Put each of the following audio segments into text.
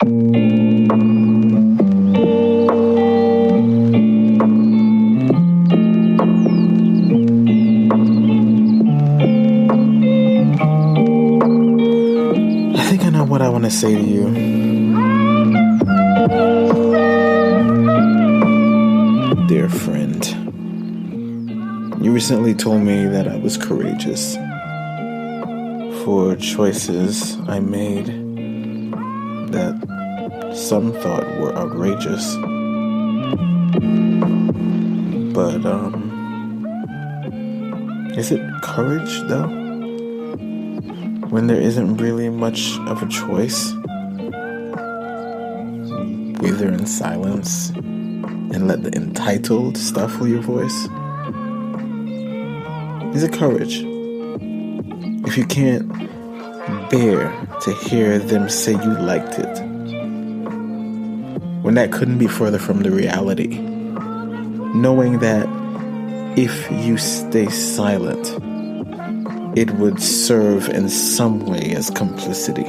I think I know what I want to say to you. Dear friend, you recently told me that I was courageous for choices I made that some thought were outrageous. But, is it courage, though? When there isn't really much of a choice? Wither in silence and let the entitled stifle your voice? Is it courage if you can't bear to hear them say you liked it, when that couldn't be further from the reality? Knowing that if you stay silent, it would serve in some way as complicity.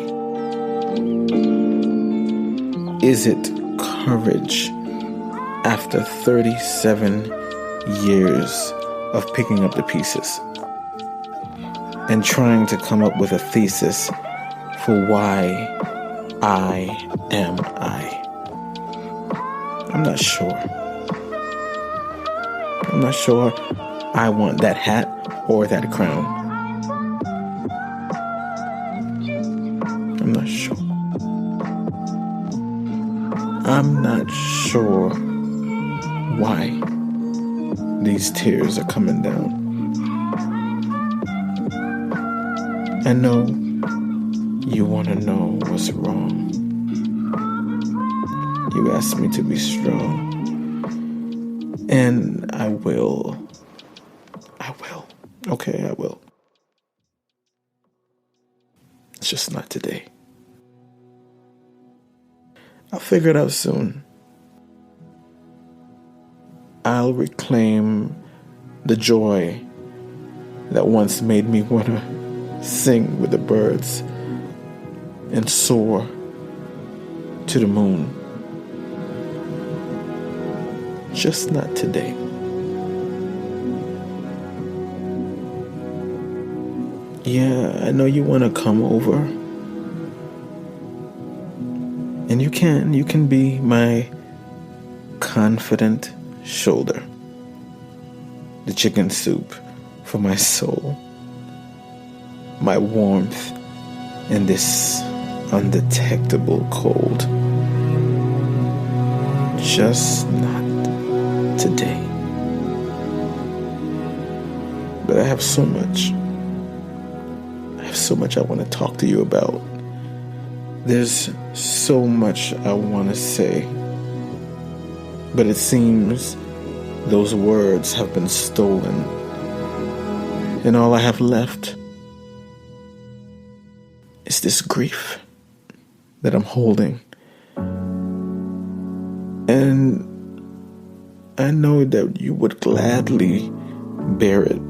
Is it courage after 37 years of picking up the pieces and trying to come up with a thesis for why I am I? I'm not sure. I'm not sure I want that hat or that crown. I'm not sure. I'm not sure why these tears are coming down. I know you want to know what's wrong. You asked me to be strong. And I will. Okay, I will. It's just not today. I'll figure it out soon. I'll reclaim the joy that once made me want to sing with the birds and soar to the moon. Just not today. Yeah, I know you want to come over. And you can be my confident shoulder. The chicken soup for my soul. My warmth in this undetectable cold. Just not today. But I have so much I want to talk to you about. There's so much I want to say, but it seems those words have been stolen, and all I have left is this grief that I'm holding. And I know that you would gladly bear it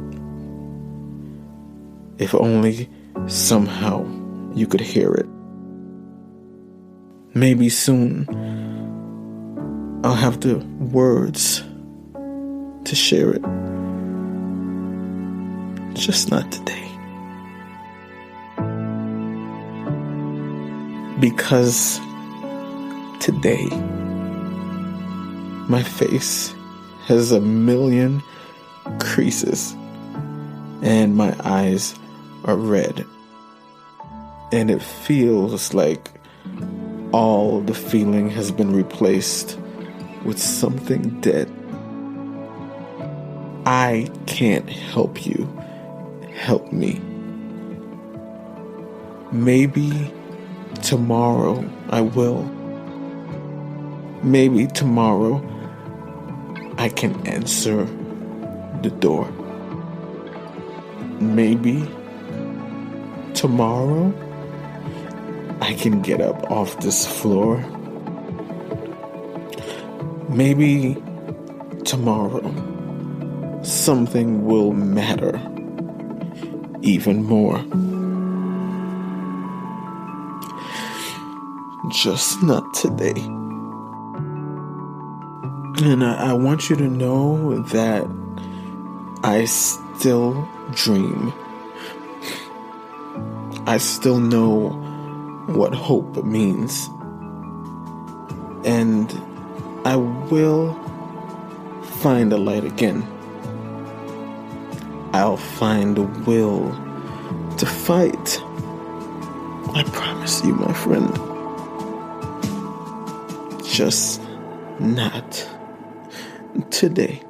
if only somehow you could hear it. Maybe soon I'll have the words to share it. Just not today. Because today my face has 1,000,000 creases and my eyes are red. And it feels like all the feeling has been replaced with something dead. I can't help you. Help me. Maybe tomorrow I will. Maybe tomorrow I can answer the door. Maybe tomorrow I can get up off this floor. Maybe tomorrow something will matter even more. just not today. And I want you to know that I still dream. I still know what hope means. And I will find a light again. I'll find a will to fight. I promise you, my friend. Just not today.